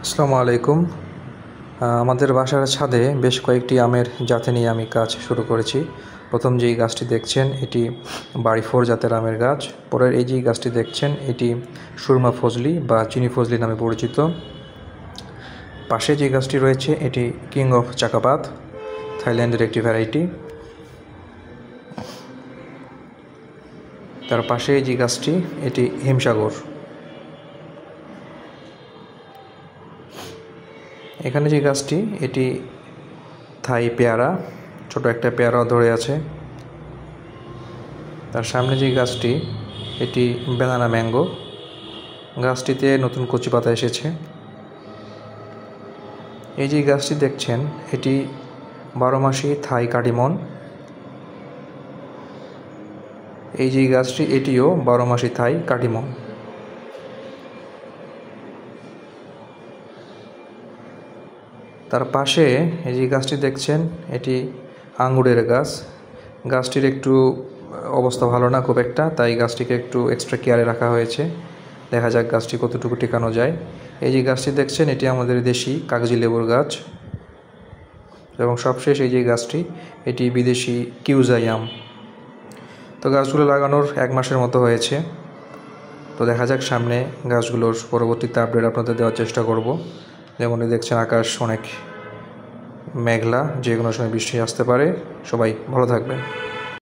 আসসালামু আলাইকুম। আমাদের বাসার ছাদে বেশ কয়েকটি আমের জাতে নিয়ে আমি কাজ শুরু করেছি। প্রথম যেই গাছটি দেখছেন এটি বাড়ি 4 জাতের আমের গাছ। পরের এই যেই গাছটি দেখছেন এটি সুরমা ফজলি বা চিনি ফজলি নামে পরিচিত। পাশে যে গাছটি রয়েছে এটি কিং অফ চাকাপাত, থাইল্যান্ডের একটি ভ্যারাইটি। তার পাশে যে গাছটি এটি হিমসাগর। এখানে যে গাছটি এটি থাই পেয়ারা, ছোট একটা পেয়ারাও ধরে আছে। তার সামনে যে গাছটি এটি ব্যানানা ম্যাঙ্গো, গাছটিতে নতুন কচি পাতা এসেছে। এই যে গাছটি দেখছেন এটি 12 মাসি থাই কাটিমন। এই যে গাছটি এটিও 12 মাসি থাই কাটিমন। তার পাশে এই যে গাছটি দেখছেন এটি আঙ্গুরের গাছ। গাছটির একটু অবস্থা ভালো না খুব একটা, তাই গাছটিকে একটু এক্সট্রা কেয়ারে রাখা হয়েছে। দেখা যাক গাছটি কতটুকু টেকানো যায়। এই যে গাছটি দেখছেন এটি আমাদের দেশি কাগজি লেবুর গাছ। এবং সবশেষ এই যে গাছটি এটি বিদেশি কিউজাই আম। তো গাছগুলো লাগানোর 1 মাসের মতো হয়েছে। তো দেখা যাক সামনে গাছগুলোর পরবর্তীতে আপডেট আপনাদের দেওয়ার চেষ্টা করব। যেমনটি দেখছেন আকাশ অনেক মেঘলা, যে কোনো সময় বৃষ্টি আসতে পারে। সবাই ভালো থাকবেন।